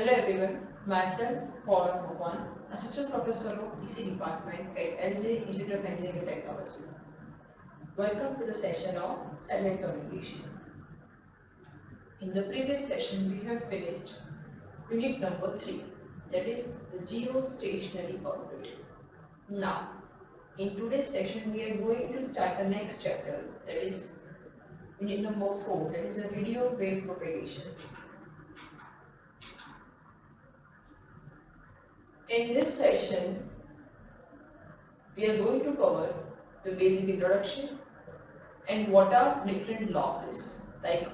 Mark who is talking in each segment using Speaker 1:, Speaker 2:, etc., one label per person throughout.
Speaker 1: Hello everyone, myself Paula Mohan, Assistant Professor of EC Department at LJ Institute of Engineering and Technology. Welcome to the session of Satellite Communication. In the previous session, we have finished unit number 3, that is the geostationary orbit. Now, in today's session, we are going to start the next chapter, that is unit number 4, that is a radio wave propagation. In this session, we are going to cover the basic introduction and what are different losses. Like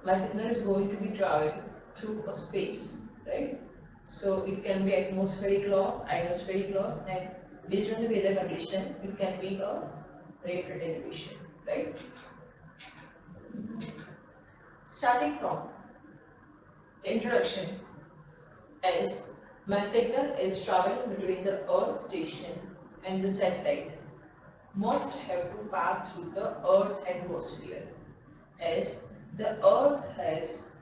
Speaker 1: my signal is going to be traveling through a space, right? So it can be atmospheric loss, ionospheric loss, and based on the weather condition, it can be a rate attenuation, right? Starting from the introduction, as my signal is traveling between the Earth station and the satellite, must have to pass through the Earth's atmosphere, as the Earth's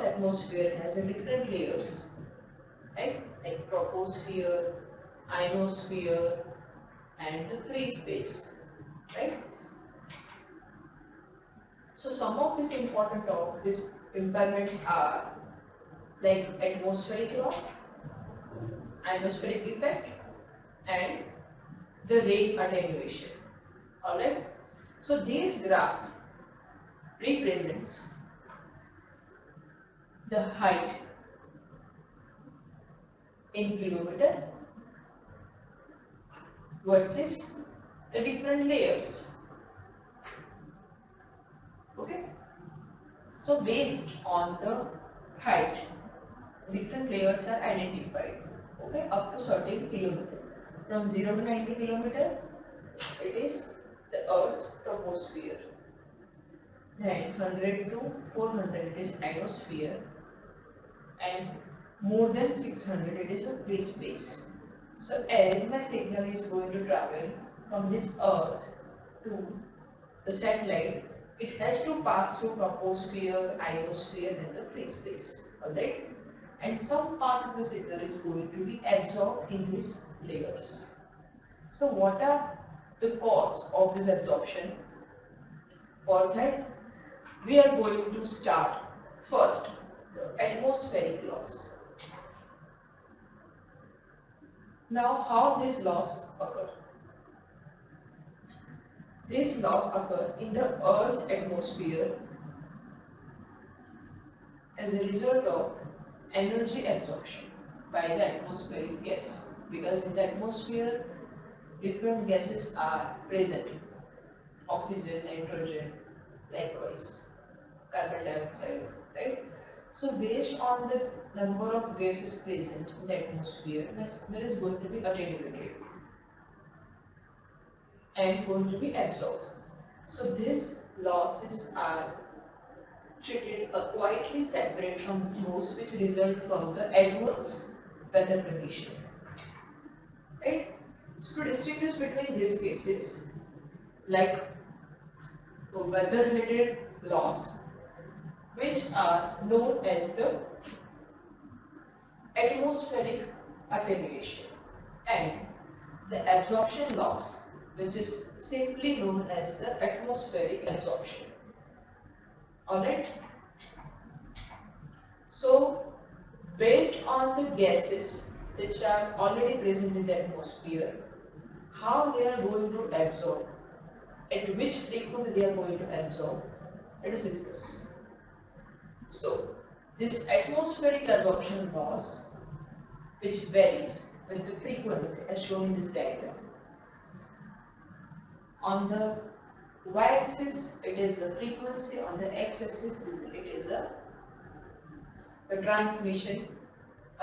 Speaker 1: atmosphere has a different layers, right? Like troposphere, ionosphere, and the free space, right? So some of these important of these impairments are like atmospheric loss, ionospheric effect, and the rate attenuation. Alright. So this graph represents the height in kilometer versus the different layers. Okay. So based on the height, different layers are identified. Okay, up to certain kilometer. From 0 to 90 kilometer, it is the Earth's troposphere. Then 100 to 400, it is ionosphere, and more than 600, it is a free space. So as my signal is going to travel from this Earth to the satellite, it has to pass through troposphere, ionosphere, and the free space. Alright? And some part of the signal is going to be absorbed in these layers. So what are the cause of this absorption? For that, we are going to start first the atmospheric loss. Now how this loss occur? This loss occur in the Earth's atmosphere as a result of energy absorption by the atmospheric gas, because in the atmosphere different gases are present: oxygen, nitrogen, likewise carbon dioxide, right? So based on the number of gases present in the atmosphere, there is going to be attenuated and going to be absorbed. So these losses are treated quietly separate from those which result from the adverse weather condition. Right? So to distinguish between these cases, like weather related loss, which are known as the atmospheric attenuation, and the absorption loss, which is simply known as the atmospheric absorption. Alright? So based on the gases which are already present in the atmosphere, how they are going to absorb, at which frequency they are going to absorb, let us discuss. So this atmospheric absorption loss, which varies with the frequency as shown in this diagram. On the y-axis it is a frequency, on the x-axis it is the transmission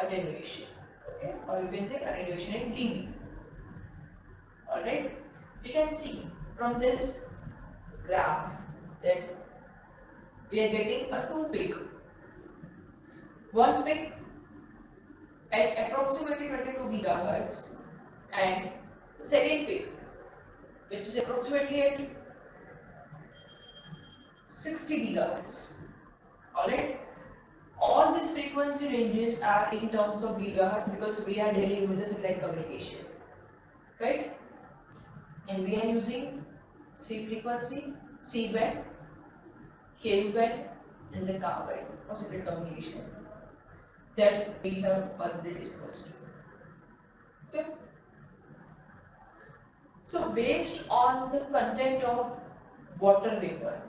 Speaker 1: attenuation, okay, or you can say attenuation in dB. Alright, we can see from this graph that we are getting a two peak. One peak at approximately 22 gigahertz, and second peak which is approximately at 60 gigahertz. Alright, All these frequency ranges are in terms of gigahertz because we are dealing with the satellite communication, right? And we are using C frequency, C band, Ku band, and the Ka band for satellite communication that we have already discussed. Okay. So based on the content of water vapor,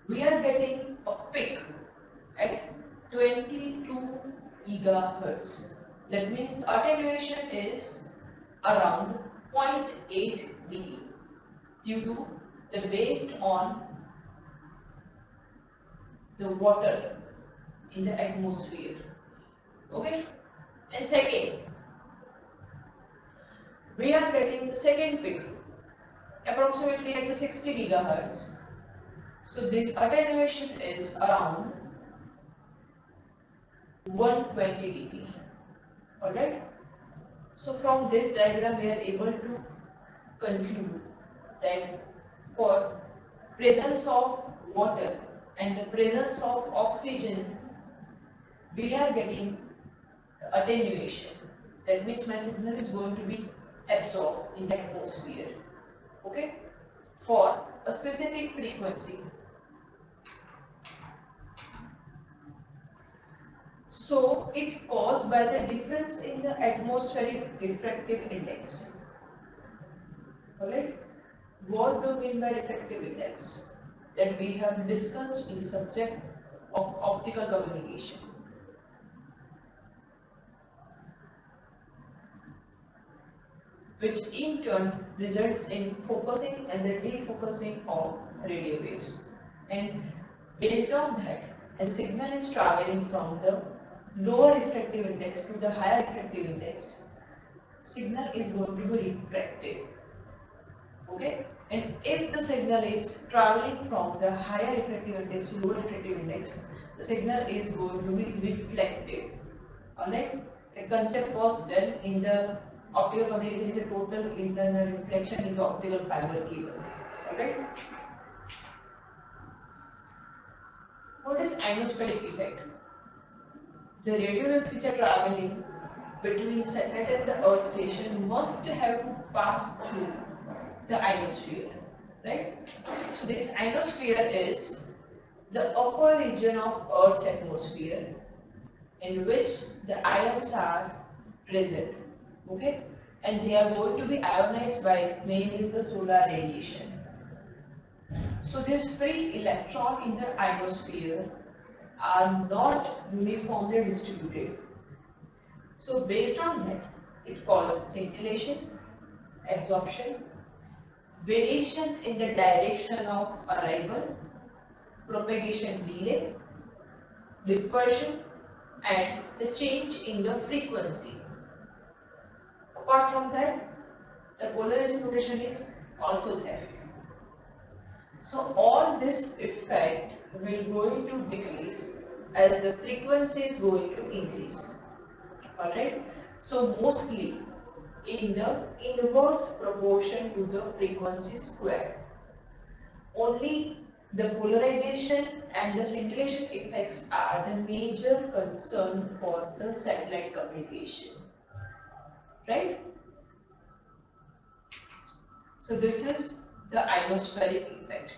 Speaker 1: we are getting a peak at 22 gigahertz. That means the attenuation is around 0.8 dB due to the based on the water in the atmosphere. Okay? And second, we are getting the second peak approximately at the 60 gigahertz. So this attenuation is around 120 dB. Alright? So from this diagram we are able to conclude that for presence of water and the presence of oxygen we are getting attenuation. That means my signal is going to be absorbed in the atmosphere. Okay? For a specific frequency. So it caused by the difference in the atmospheric refractive index. Alright? What do we mean by refractive index? That we have discussed in the subject of optical communication. Which in turn results in focusing and the defocusing of radio waves. And based on that, a signal is traveling from the lower refractive index to the higher refractive index. Signal is going to be refracted. Okay? And if the signal is traveling from the higher refractive index to lower refractive index, the signal is going to be reflected. Alright? The concept was done in the optical communication is a total internal reflection in the optical fiber cable. Alright? What is ionospheric effect? The radio waves which are traveling between satellite and the Earth station must have to pass through the ionosphere. Right? So this ionosphere is the upper region of Earth's atmosphere in which the ions are present. Okay? And they are going to be ionized by mainly the solar radiation. So this free electron in the ionosphere are not uniformly distributed. So based on that, it causes scintillation, absorption, variation in the direction of arrival, propagation delay, dispersion, and the change in the frequency. Apart from that, the polarization rotation is also there. So all this effect will going to decrease as the frequency is going to increase. Alright. So mostly in the inverse proportion to the frequency square. Only the polarization and the scintillation effects are the major concern for the satellite communication. Right? So this is the ionospheric effect.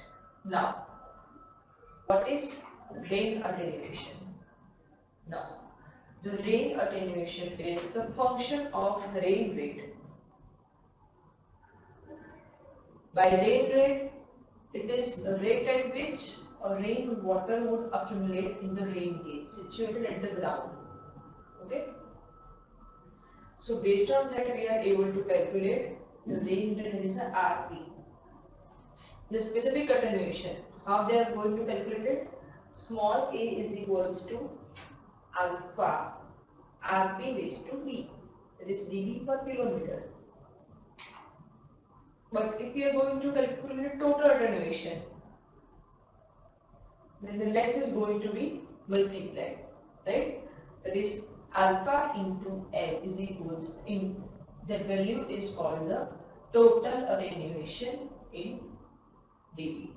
Speaker 1: Now, what is rain attenuation? Now, the rain attenuation is the function of rain rate. By rain rate, it is the rate at which a rain water would accumulate in the rain gauge situated at the ground. Okay? So based on that, we are able to calculate the rain rate, that is a RP. The specific attenuation, how they are going to calculate it? Small a is equals to alpha Rp raised to B, that is dB per kilometer. But if we are going to calculate total attenuation, then the length is going to be multiplied, right? That is alpha into L is equals in that value is called the total attenuation in dB.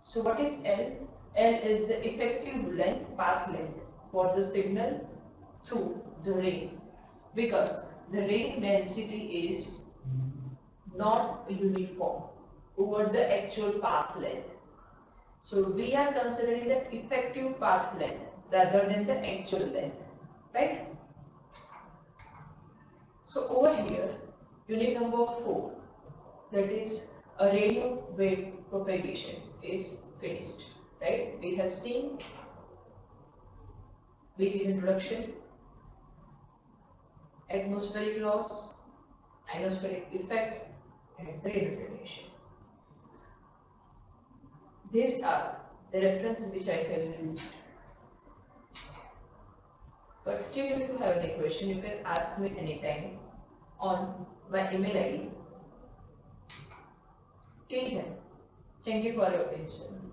Speaker 1: So what is L? L is the effective length, path length for the signal through the ring, because the ring density is not uniform over the actual path length. So we are considering the effective path length rather than the actual length, right? So over here, unit number 4, that is a radio wave propagation, is finished, right? We have seen basic introduction, atmospheric loss, ionospheric effect, and the radio radiation. These are the references which I have used. But still, if you have any question, you can ask me anytime on my email ID. Till then, thank you for your attention.